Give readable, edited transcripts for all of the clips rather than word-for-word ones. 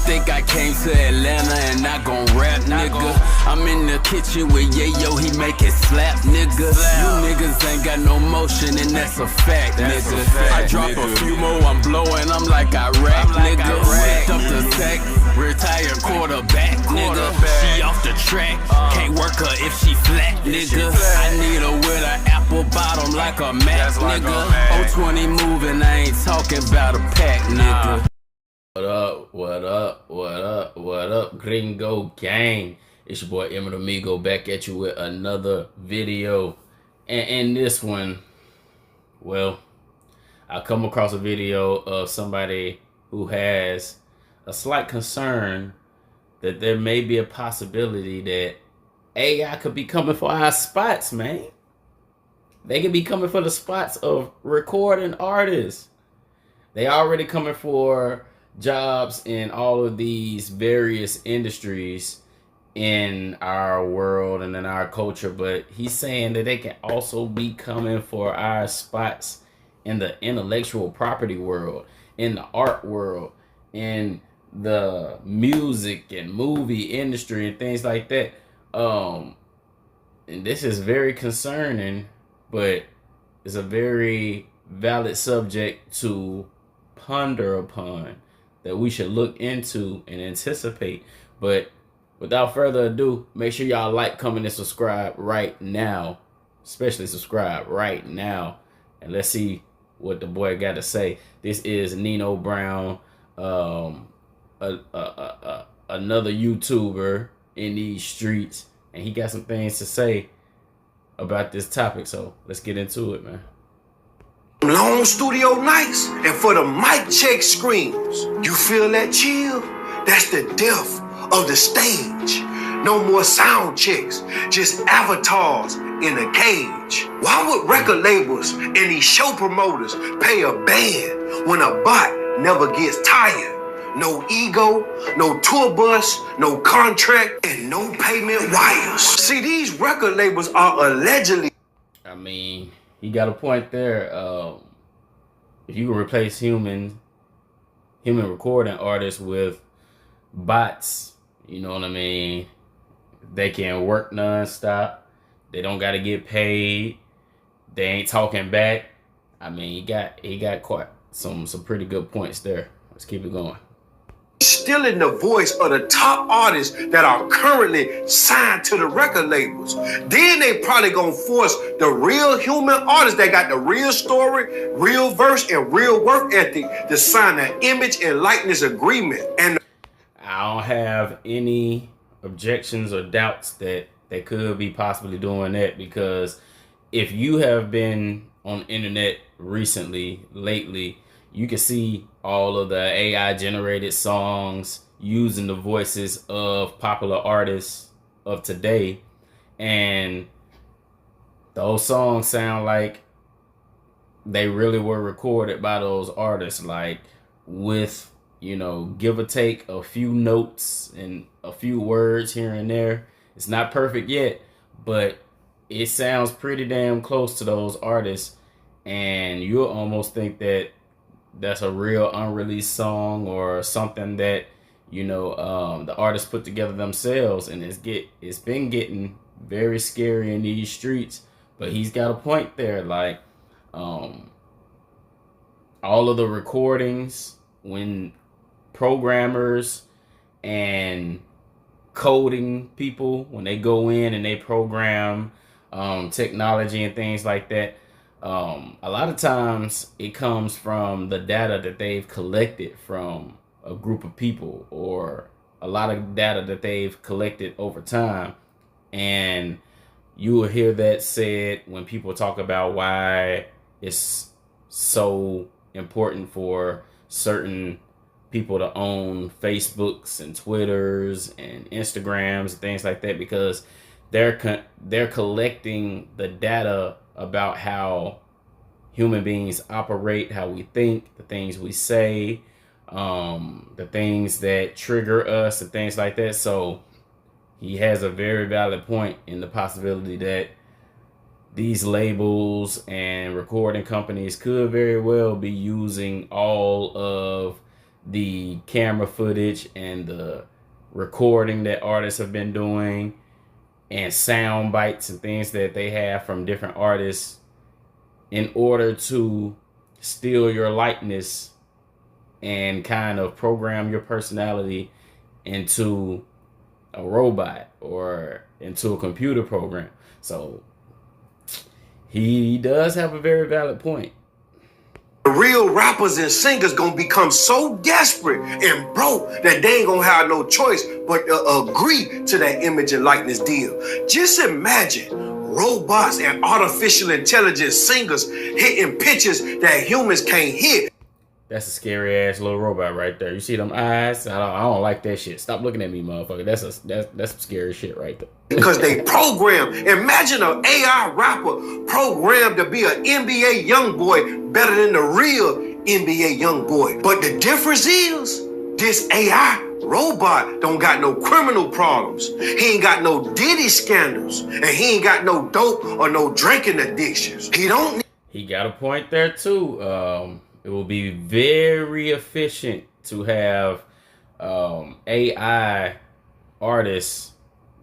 think I came to Atlanta and not gon' rap, nigga. I'm in the kitchen with Yayo, he make it slap, nigga. You niggas ain't got no motion and that's a fact, nigga. I drop a few more, I'm blowing, I'm like Iraq, nigga. Whipped up the sack, retired quarterback, nigga. She off the track, can't work her if she flat, nigga. I need her with an apple bottom like a Mac, nigga. 020 moving, I ain't talking about a pack, nigga. What up, what up, what up, what up, Gringo Gang? It's your boy Emmett Amigo back at you with another video. And in this one, well, I come across a video of somebody who has a slight concern that there may be a possibility that AI could be coming for our spots, man. They could be coming for the spots of recording artists. They already coming for jobs in all of these various industries in our world and in our culture, but he's saying that they can also be coming for our spots in the intellectual property world, in the art world, in the music and movie industry and things like that. And this is very concerning, but it's a very valid subject to ponder upon, that we should look into and anticipate. But without further ado, make sure y'all like, comment, and subscribe right now. Especially subscribe right now. And let's see what the boy got to say. This is Nino Brown, another YouTuber in these streets. And he got some things to say about this topic. So let's get into it, man. Long studio nights, and for the mic check screams, you feel that chill? That's the death of the stage. No more sound checks, just avatars in a cage. Why would record labels and these show promoters pay a band when a bot never gets tired? No ego, no tour bus, no contract, and no payment wires. See, these record labels are allegedly... I mean, he got a point there. If you can replace human recording artists with bots, you know what I mean? They can work nonstop. They don't got to get paid. They ain't talking back. I mean, he got quite some pretty good points there. Let's keep it going. Stealing the voice of the top artists that are currently signed to the record labels. Then they probably gonna force the real human artists that got the real story, real verse, and real work ethic to sign an image and likeness agreement. And I don't have any objections or doubts that they could be possibly doing that, because if you have been on the internet lately, you can see all of the AI generated songs using the voices of popular artists of today. And those songs sound like they really were recorded by those artists, like with, you know, give or take a few notes and a few words here and there. It's not perfect yet, but it sounds pretty damn close to those artists. And you'll almost think that that's a real unreleased song or something that, you know, the artists put together themselves. And it's been getting very scary in these streets. But he's got a point there. Like, all of the recordings, when programmers and coding people, when they go in and they program technology and things like that, a lot of times it comes from the data that they've collected from a group of people, or a lot of data that they've collected over time. And you will hear that said when people talk about why it's so important for certain people to own Facebooks and Twitters and Instagrams and things like that, because they're collecting the data about how human beings operate, how we think, the things we say, the things that trigger us and things like that. So he has a very valid point in the possibility that these labels and recording companies could very well be using all of the camera footage and the recording that artists have been doing and sound bites and things that they have from different artists in order to steal your likeness and kind of program your personality into a robot or into a computer program. So he does have a very valid point. The real rappers and singers gonna become so desperate and broke that they ain't gonna have no choice but to agree to that image and likeness deal. Just imagine robots and artificial intelligence singers hitting pitches that humans can't hit. That's a scary ass little robot right there. You see them eyes? I don't like that shit. Stop looking at me, motherfucker. That's some scary shit right there. Because they program. Imagine an AI rapper programmed to be an NBA young boy better than the real NBA young boy. But the difference is this AI robot don't got no criminal problems. He ain't got no Diddy scandals, and he ain't got no dope or no drinking addictions. He got a point there too. It will be very efficient to have AI artists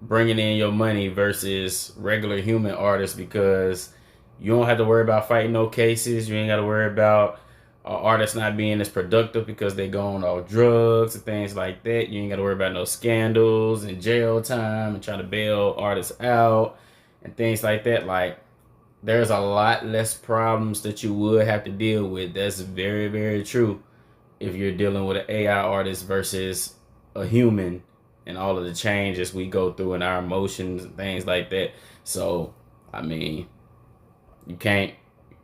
bringing in your money versus regular human artists, because you don't have to worry about fighting no cases. You ain't got to worry about artists not being as productive because they go on all drugs and things like that. You ain't got to worry about no scandals and jail time and trying to bail artists out and things like that. Like, there's a lot less problems that you would have to deal with. That's very, very true if you're dealing with an AI artist versus a human and all of the changes we go through in our emotions and things like that. So, I mean, you can't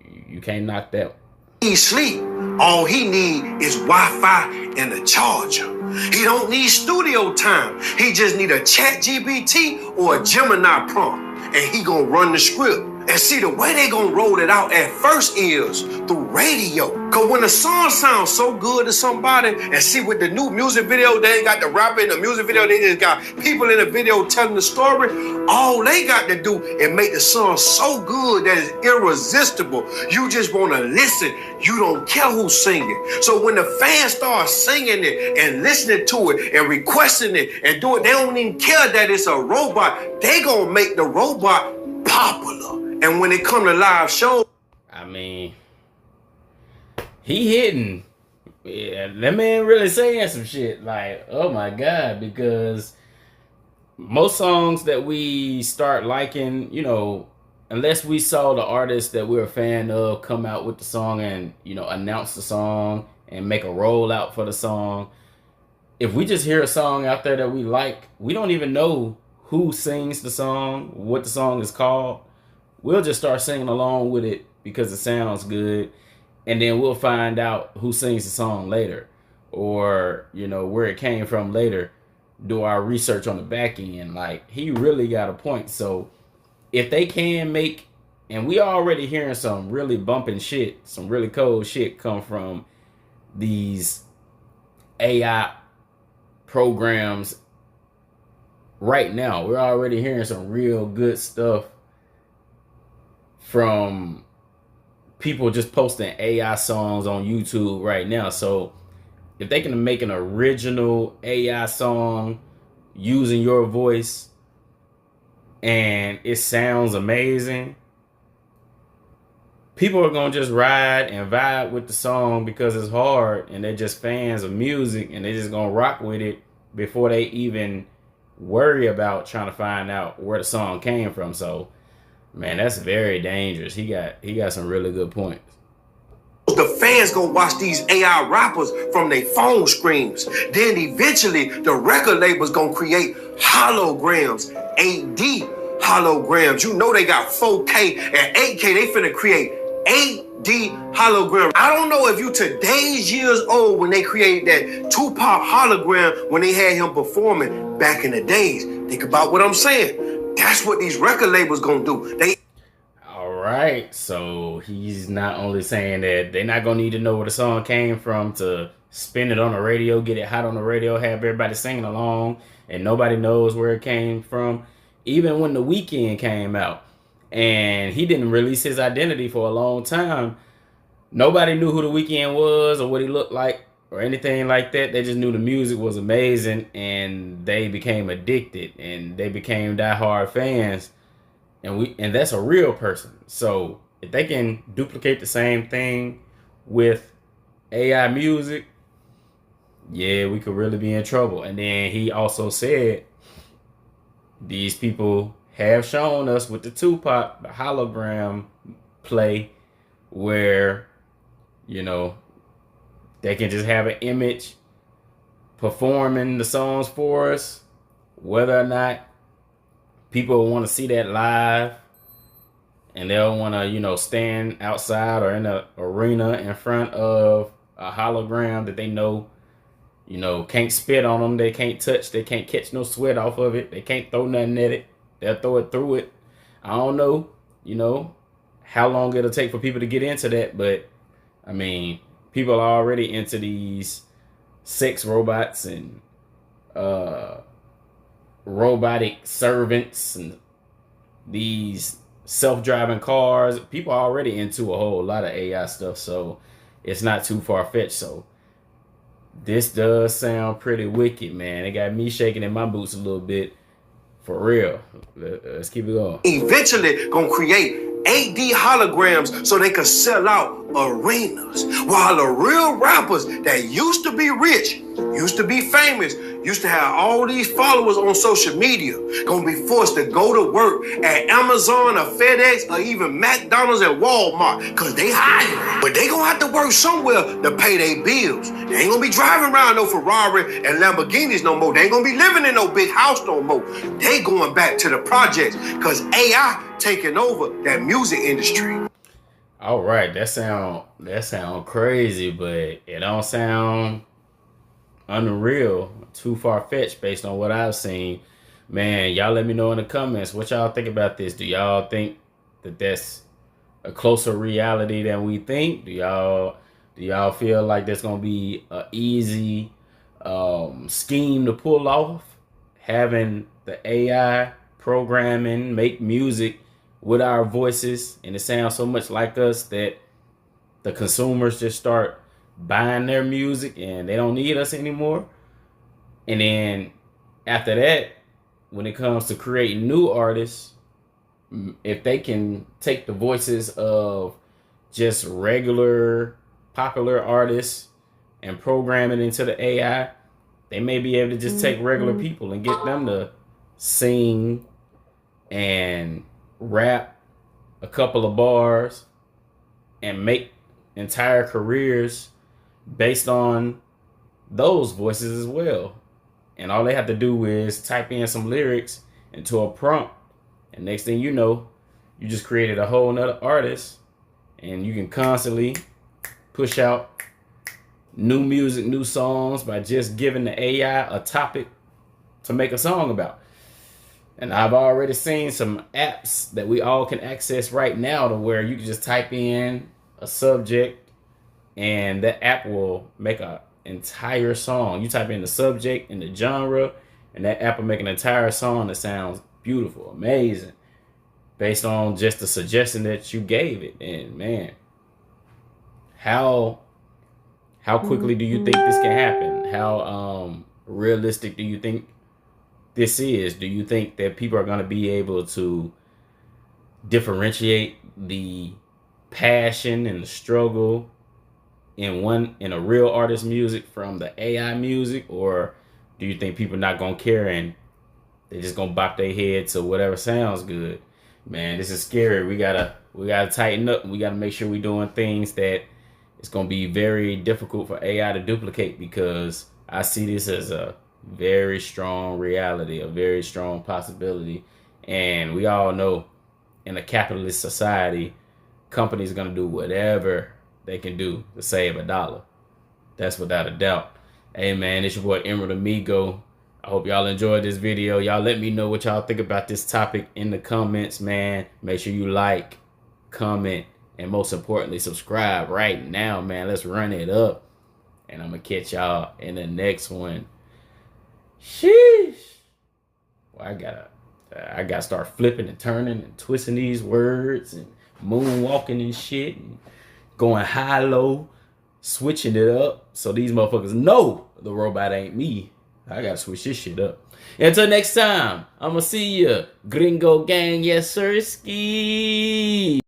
knock that. He sleep. All he need is Wi-Fi and a charger. He don't need studio time. He just need a ChatGPT or a Gemini prompt, and he gonna run the script. And see, the way they gonna roll it out at first is through radio. Cause when a song sounds so good to somebody, and see with the new music video, they ain't got the rapper in the music video, they just got people in the video telling the story. All they got to do is make the song so good that it's irresistible. You just wanna listen. You don't care who's singing. So when the fans start singing it and listening to it and requesting it and do it, they don't even care that it's a robot. They gonna make the robot popular. And when it come to live shows, I mean, he hitting. Yeah, that man really saying some shit. Like, oh my God, because most songs that we start liking, you know, unless we saw the artist that we're a fan of come out with the song and, you know, announce the song and make a rollout for the song. If we just hear a song out there that we like, we don't even know who sings the song, what the song is called. We'll just start singing along with it because it sounds good. And then we'll find out who sings the song later, or, you know, where it came from later. Do our research on the back end. Like, he really got a point. So if they can make, and we already hearing some really bumping shit, some really cold shit come from these AI programs right now. We're already hearing some real good stuff from people just posting AI songs on YouTube right now. So if they can make an original AI song using your voice and it sounds amazing, people are going to just ride and vibe with the song because it's hard and they're just fans of music and they're just going to rock with it before they even worry about trying to find out where the song came from. So, man, that's very dangerous. He got some really good points. The fans gonna watch these AI rappers from their phone screens. Then eventually the record labels gonna create holograms, 8D holograms. You know they got 4K and 8K. They finna create 8D hologram. I don't know if you today's years old when they created that Tupac hologram when they had him performing back in the days. Think about what I'm saying. That's what these record labels gonna do. All right, so he's not only saying that they're not gonna need to know where the song came from to spin it on the radio, get it hot on the radio, have everybody singing along, and nobody knows where it came from. Even when The Weeknd came out and he didn't release his identity for a long time, nobody knew who The Weeknd was or what he looked like or anything like that. They just knew the music was amazing, and they became addicted, and they became diehard fans. And that's a real person. So if they can duplicate the same thing with AI music, yeah, we could really be in trouble. And then he also said these people have shown us with the Tupac, the hologram play, where, you know, they can just have an image performing the songs for us, whether or not people want to see that live, and they'll want to, you know, stand outside or in an arena in front of a hologram that they know, you know, can't spit on them, they can't touch, they can't catch no sweat off of it, they can't throw nothing at it, they'll throw it through it. I don't know, you know, how long it'll take for people to get into that, but I mean, people are already into these sex robots and robotic servants and these self-driving cars. People are already into a whole lot of AI stuff, so it's not too far-fetched. So this does sound pretty wicked, man. It got me shaking in my boots a little bit. For real. Let's keep it going. Eventually gonna create 8D holograms so they could sell out arenas. While the real rappers that used to be rich, used to be famous, used to have all these followers on social media, gonna be forced to go to work at Amazon or FedEx or even McDonald's and Walmart, cause they hiring. But they gonna have to work somewhere to pay their bills. They ain't gonna be driving around no Ferrari and Lamborghinis no more. They ain't gonna be living in no big house no more. They going back to the projects, cause AI taking over that music industry. All right, that sound crazy, but it don't sound unreal, too far-fetched based on what I've seen. Man, y'all let me know in the comments what y'all think about this. Do y'all think that that's a closer reality than we think? Do y'all feel like there's gonna be an easy scheme to pull off, having the AI programming make music with our voices, and it sounds so much like us that the consumers just start buying their music and they don't need us anymore? And then after that, when it comes to creating new artists, if they can take the voices of just regular popular artists and program it into the AI, they may be able to just take regular people and get them to sing and rap a couple of bars and make entire careers based on those voices as well. And all they have to do is type in some lyrics into a prompt, and next thing you know, you just created a whole nother artist, and you can constantly push out new music, new songs by just giving the AI a topic to make a song about. And I've already seen some apps that we all can access right now to where you can just type in a subject and that app will make an entire song. You type in the subject and the genre, and that app will make an entire song that sounds beautiful, amazing, based on just the suggestion that you gave it. And man, how quickly do you think this can happen? How realistic do you think this is? Do you think that people are going to be able to differentiate the passion and the struggle in a real artist's music from the AI music? Or do you think people not going to care and they're just going to bop their head to whatever sounds good? Man, this is scary. We gotta tighten up. We gotta make sure we're doing things that it's going to be very difficult for AI to duplicate, because I see this as a very strong reality, a very strong possibility. And we all know in a capitalist society, companies are going to do whatever they can do to save a dollar. That's without a doubt. Hey man, it's your boy Emerald Amigo. I hope y'all enjoyed this video. Y'all let me know what y'all think about this topic in the comments, man. Make sure you like, comment, and most importantly, subscribe right now, man. Let's run it up. And I'm going to catch y'all in the next one. Sheesh. Well, I gotta start flipping and turning and twisting these words and moonwalking and shit and going high-low, switching it up so these motherfuckers know the robot ain't me. I gotta switch this shit up. Until next time, I'ma see ya. Gringo gang, yes sir, ski.